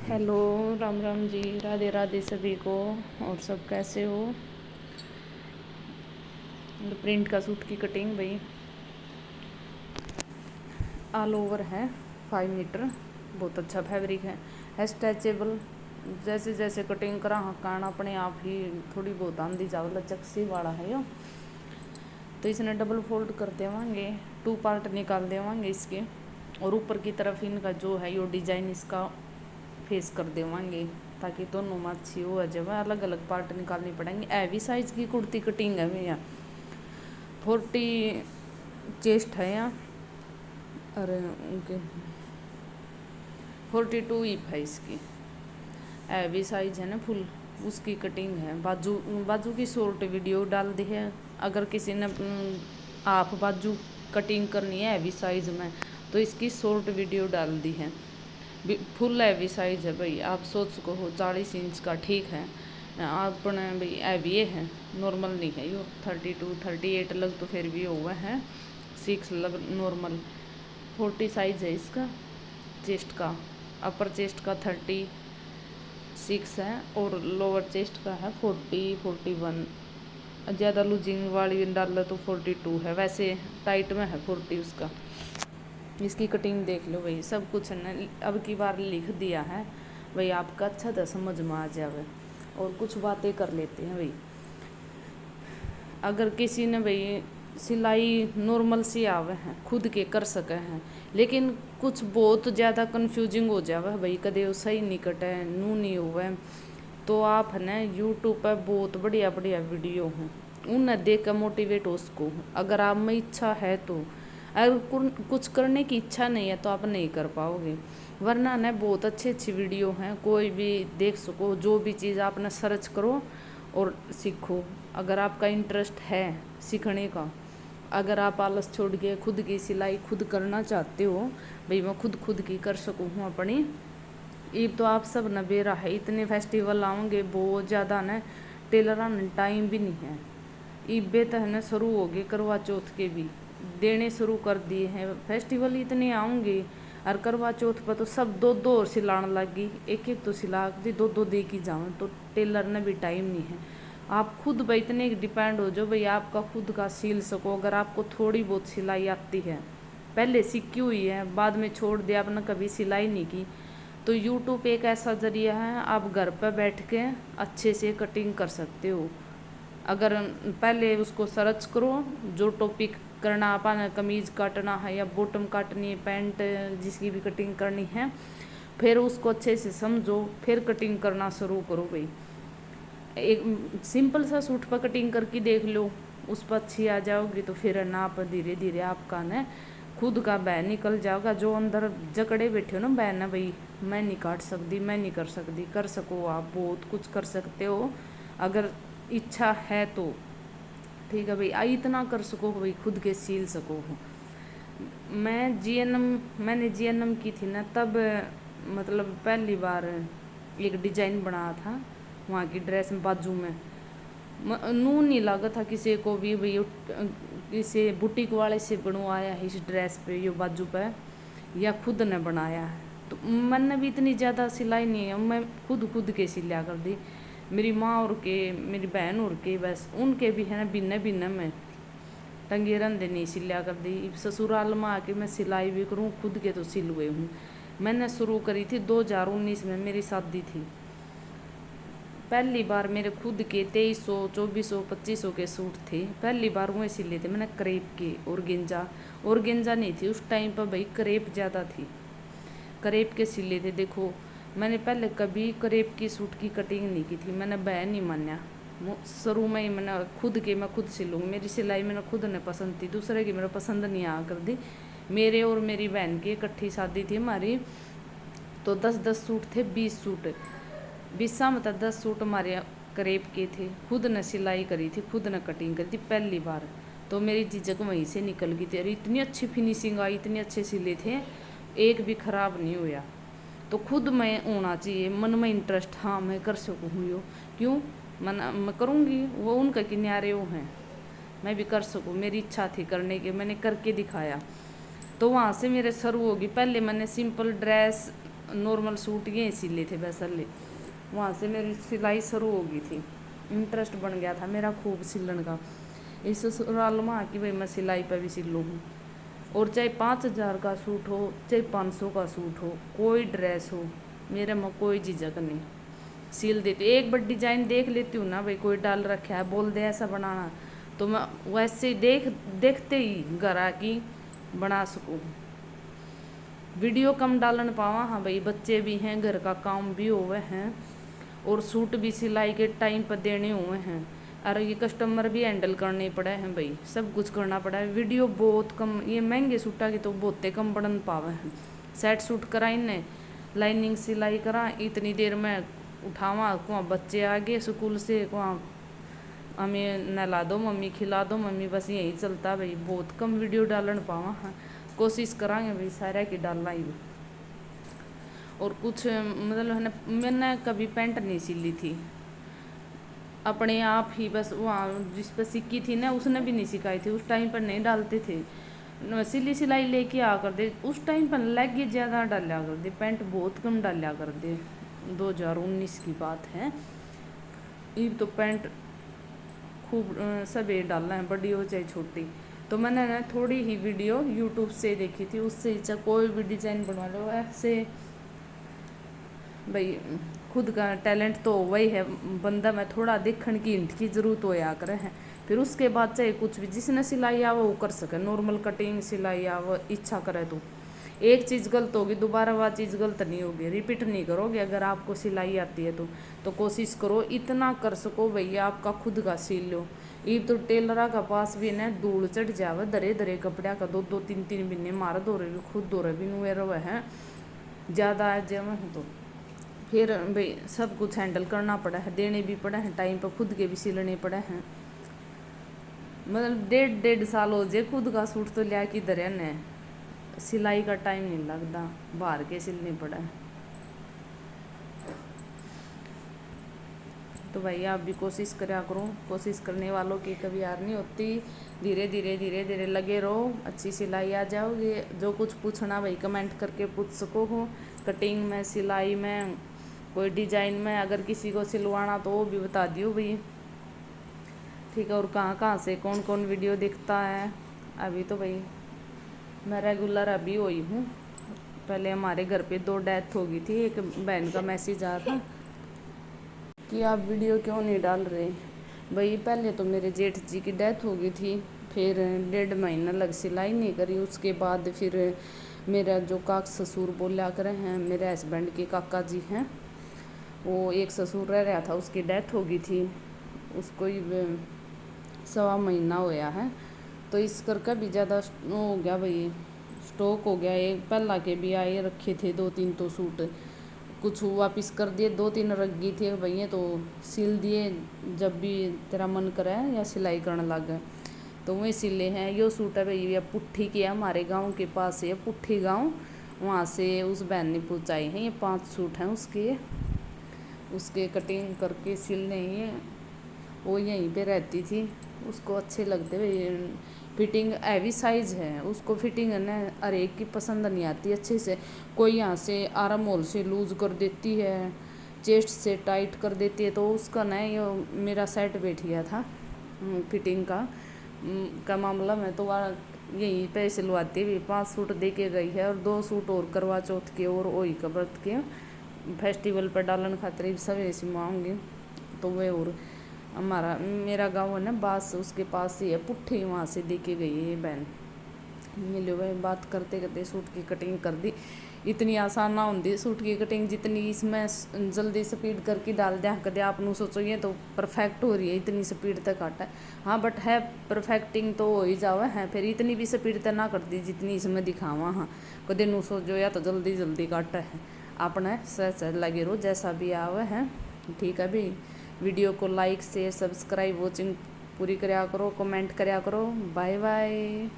Hello, Ram Ram ji, Radhe Radhe सभी को। और सब कैसे हो? तो प्रिंट का सूट की कटिंग भाई ऑल ओवर है, 5 मीटर। बहुत अच्छा फैब्रिक है स्ट्रेचेबल। जैसे जैसे कटिंग करा कान अपने आप ही थोड़ी बहुत आंधी जाओ, लचक सी वाला है यो। तो इसने डबल फोल्ड कर देवांगे, 2 पार्ट निकाल देवांगे इसके। और ऊपर की तरफ इनका जो है यो डिजाइन इसका फेस कर देवांगे, ताकि दोनों में अच्छी हो जाए। अलग अलग पार्ट निकालनी पड़ेंगे। हैवी साइज की कुर्ती कटिंग है भैया, 40 चेस्ट है यहाँ। अरे उनके 42 हिप है इसकी। हैवी साइज है ना फुल, उसकी कटिंग है। बाजू बाजू की शॉर्ट वीडियो डाल दी है। अगर किसी ने हाफ बाजू कटिंग करनी है हैवी साइज में, तो इसकी शॉर्ट वीडियो डाल दी है। फुल हैवी साइज है भाई, आप सोच सको हो 40 इंच का, ठीक है। अपने भाई हैवी है, नॉर्मल नहीं है यो। 32 38 लग तो फिर भी हुआ है, 6 लग नॉर्मल। 40 साइज है इसका चेस्ट का। अपर चेस्ट का 36 है और लोअर चेस्ट का है 41। ज़्यादा लूजिंग वाली डाल तो 42 है, वैसे टाइट में है 40 उसका। इसकी कटिंग देख लो भाई, सब कुछ है अब की बार लिख दिया है भाई, आपका अच्छा तो समझ में आ जावे। और कुछ बातें कर लेते हैं भाई। अगर किसी ने भाई सिलाई नॉर्मल सी आवे हैं, खुद के कर सके हैं, लेकिन कुछ बहुत ज़्यादा कंफ्यूजिंग हो जावे भाई, कदे वो सही नहीं कटे, नू नहीं हुए, तो आप है ना यूट्यूब पर बहुत बढ़िया बढ़िया वीडियो हैं, उन्हें देख कर मोटिवेट हो सको। अगर आप में इच्छा है तो, अगर कुछ करने की इच्छा नहीं है तो आप नहीं कर पाओगे। वरना ना बहुत अच्छी अच्छी वीडियो हैं, कोई भी देख सको। जो भी चीज़ आपने सर्च करो और सीखो। अगर आपका इंटरेस्ट है सीखने का, अगर आप आलस छोड़ के खुद की सिलाई खुद करना चाहते हो, भाई मैं खुद की कर सकूँ हूँ अपनी। ईब तो आप सब न बेरा है, इतने फेस्टिवल आएंगे बहुत ज़्यादा न, टेलर ने टाइम भी नहीं है। ईबे तो है ना शुरू हो गए करवा चौथ के भी देने शुरू कर दिए हैं। फेस्टिवल इतने आऊँगे, और करवा चौथ पर तो सब दो दो और सिलाने लगी, एक एक तो सिला दी, दो दो दे की जाऊँ, तो टेलर ने भी टाइम नहीं है। आप खुद भाई इतने डिपेंड हो जो भाई आपका खुद का सिल सको। अगर आपको थोड़ी बहुत सिलाई आती है, पहले सीखी हुई है, बाद में छोड़ दिया, आपने कभी सिलाई नहीं की, तो यूट्यूब एक ऐसा ज़रिया है, आप घर पर बैठ के अच्छे से कटिंग कर सकते हो। अगर पहले उसको सर्च करो, जो टॉपिक करना अपन कमीज काटना है या बॉटम काटनी है, पैंट जिसकी भी कटिंग करनी है, फिर उसको अच्छे से समझो, फिर कटिंग करना शुरू करो भाई। एक सिंपल सा सूट पर कटिंग करके देख लो, उस पर अच्छी आ जाओगी, तो फिर नाप धीरे धीरे आपका न खुद का बैन निकल जाएगा। जो अंदर जकड़े बैठे हो ना बैन है भाई, मैं नहीं काट सकती, मैं नहीं कर सकती, कर सको आप, बहुत कुछ कर सकते हो अगर इच्छा है तो। ठीक है भाई, इतना कर सको भाई, खुद के सील सको हो। मैंने जीएनएम की थी ना तब, मतलब पहली बार एक डिजाइन बनाया था वहाँ की ड्रेस में, बाजू में नून नहीं लगा था किसी को भी भाई, किसी बुटीक वाले से बनवाया है इस ड्रेस पे, ये बाजू पे, या खुद ने बनाया है। तो मैंने भी इतनी ज़्यादा सिलाई नहीं है, मैं खुद के सिला कर दी। मेरी माँ और के, मेरी बहन और के, बस उनके भी है ना भिन्न भिन्न में टंगे रंधे नहीं सिला कर दी। ससुराल में आके मैं सिलाई भी करूँ, खुद के तो सिल हुए हूँ। मैंने शुरू करी थी 2019 में, मेरी शादी थी। पहली बार मेरे खुद के 2300 2400 2500 के सूट थे, पहली बार वहीं सिले थे मैंने क्रेप के। और गेंजा नहीं थी उस टाइम पर भाई, क्रेप ज़्यादा थी, क्रेप के सिले थे। देखो मैंने पहले कभी क्रेप की सूट की कटिंग नहीं की थी, मैंने बहन नहीं माना। शुरू में ही मैंने मैं खुद सिलूँगी, मेरी सिलाई मैंने खुद ने पसंद थी, दूसरे की मेरे पसंद नहीं आ कर दी। मेरे और मेरी बहन की इकट्ठी शादी थी हमारी, तो 10-10 सूट थे, 20 सूट, 20 मतलब 10 सूट हमारे करेब के थे। खुद ने सिलाई करी थी, खुद ने कटिंग करी थी पहली बार, तो मेरी झिझक वहीं से निकल गई थी। अरे इतनी अच्छी फिनिशिंग आई, इतने अच्छे सिले थे, एक भी खराब नहीं हुआ। तो खुद में होना चाहिए मन में इंटरेस्ट, हाँ मैं कर सकूँ यो, क्यों मैं करूँगी, वो उनका किनारे वो हैं, मैं भी कर सकूँ। मेरी इच्छा थी करने की, मैंने करके दिखाया। तो वहाँ से मेरे शुरू होगी। पहले मैंने सिंपल ड्रेस नॉर्मल सूट ये सिले थे वैसले। वहाँ से मेरी सिलाई शुरू हो गई थी, इंटरेस्ट बन गया था मेरा खूब सिलन का। इस ससुराल में कि भाई मैं सिलाई पर भी सिल लूँ, और चाहे 5,000 का सूट हो चाहे 500 का सूट हो, कोई ड्रेस हो, मेरे में कोई झिझक नहीं, सिल देती। एक बार डिजाइन देख लेती हूँ ना भाई, कोई डाल रखा है बोल दे ऐसा बनाना, तो मैं वैसे देखते ही घर आके बना सकूँ। वीडियो कम डालन पावा, हाँ भाई बच्चे भी हैं, घर का काम भी हुए हैं, और सूट भी सिलाई के टाइम पर देने हुए हैं, और ये कस्टमर भी हैंडल करने पड़े हैं भाई, सब कुछ करना पड़ा है। वीडियो बहुत कम, ये महंगे सूटा की तो बहुते कम बनन पावे हैं। सेट सूट करा इनने, लाइनिंग सिलाई करा, इतनी देर में उठावा, वहाँ बच्चे आ गए स्कूल से, वहाँ मम्मी नहला दो, मम्मी खिला दो, मम्मी बस यही चलता भाई। बहुत कम वीडियो डालन पावा, हाँ कोशिश करांगे भाई सारा की डालना ही। और कुछ मतलब है ना, मैंने कभी पैंट नहीं सिली थी अपने आप ही, बस वहाँ जिस पर सीखी थी ना उसने भी नहीं सिखाई थी, उस टाइम पर नहीं डालते थे। सिली सिलाई लेके आ कर दे, उस टाइम पर लेग ज़्यादा डाला कर दे, पैंट बहुत कम डाला कर दे। 2019 की बात है, ये तो पैंट खूब सब ये डालना है, बड़ी हो चाहे छोटी। तो मैंने ना थोड़ी ही वीडियो यूट्यूब से देखी थी, उससे चाहे कोई भी डिज़ाइन बनवा लो ऐसे भाई। खुद का टैलेंट तो वही है बंदा में, थोड़ा देखने की हिंट की जरूरत होया करे है, फिर उसके बाद चाहे कुछ भी जिसने सिलाई आवे वो कर सके। नॉर्मल कटिंग सिलाई आवे इच्छा करे तो एक चीज़ गलत होगी दोबारा वह चीज़ गलत नहीं होगी, रिपीट नहीं करोगे। अगर आपको सिलाई आती है तो कोशिश करो इतना कर सको भैया आपका खुद का सिल लो। ये तो टेलरा का पास भी ना धूल चढ़ जावे, दरे दरे कपड़ा का 2-2 3-3 बिन्ने मार दो रहे, खुद दो रहे भी नुए रहे हैं ज़्यादा है जब, तो फिर भाई सब कुछ हैंडल करना पड़ा है, देने भी पड़े हैं टाइम पर, खुद के भी सिलने पड़े हैं। मतलब 1.5 साल हो जाए खुद का सूट तो लिया कि दरिया ने, सिलाई का टाइम नहीं लगता, बाहर के सिलने पड़ा है। तो भाई आप भी कोशिश करा करो, कोशिश करने वालों की कभी हार नहीं होती। धीरे धीरे लगे रहो, अच्छी सिलाई आ जाओगे। जो कुछ पूछना भाई कमेंट करके पूछ सको हो, कटिंग में, सिलाई में, कोई डिजाइन में, अगर किसी को सिलवाना तो वो भी बता दियो भाई, ठीक है। और कहाँ से कौन कौन वीडियो देखता है। अभी तो भाई मैं रेगुलर अभी हुई हूँ, पहले हमारे घर पे 2 डेथ हो गई थी। एक बहन का मैसेज आया था कि आप वीडियो क्यों नहीं डाल रहे भाई। पहले तो मेरे जेठ जी की डेथ हो गई थी, फिर 1.5 महीना लग सिलाई नहीं करी। उसके बाद फिर मेरा जो काक ससुर बोला करे हैं, मेरे हस्बैंड के काका जी हैं, वो एक ससुर रह रहा था, उसकी डेथ हो गई थी, उसको ही 1.25 महीना होया है। तो इस करके भी ज़्यादा हो गया भाई, स्टॉक हो गया। एक पहला के भी आए रखे थे 2-3 तो सूट, कुछ वापस कर दिए, 2-3 रख गई थे भैया तो सिल दिए। जब भी तेरा मन करे या सिलाई करने लग गए तो वही सिले हैं। यो सूट है भैया पुट्ठी की है, हमारे गांव के पास है पुट्ठी गांव, वहाँ से उस बहन ने पहुँचाए हैं। ये 5 सूट हैं उसके कटिंग करके सिलने ही, वो यहीं पे रहती थी, उसको अच्छे लगते भाई। फिटिंग हैवी साइज़ है, उसको फिटिंग है ना हर एक की पसंद नहीं आती अच्छे से। कोई यहाँ से आराम मोल से लूज़ कर देती है, चेस्ट से टाइट कर देती है, तो उसका ना ये मेरा सेट बैठ गया था फिटिंग का मामला में। तो वह यहीं पे सिलवाती है। 5 सूट दे के गई है, और 2 सूट और करवा चौथ के और वही कबरत के फेस्टिवल पर डालन खातिर सब ऐसी मांगे। तो वे और मेरा गांव है ना बास, उसके पास ही है पुट्ठी, वहाँ से दे के गई है ये बहन। मिलो भाई, बात करते करते सूट की कटिंग कर दी। इतनी आसान ना होती सूट की कटिंग जितनी इसमें जल्दी स्पीड करके डाल दिया कदे आप सोचो ये तो परफेक्ट हो रही है, इतनी स्पीड तक आता है। हाँ बट है परफेक्टिंग तो हो ही जावा है, फिर इतनी भी स्पीड तक ना करती जितनी इसमें दिखावा। हाँ कदे नू सोचो या तो जल्दी जल्दी काटा है, आपने सह लगे रहो जैसा भी आवे है, ठीक है भाई। वीडियो को लाइक शेयर सब्सक्राइब वॉचिंग पूरी कराया करो, कमेंट कराया करो। Bye bye.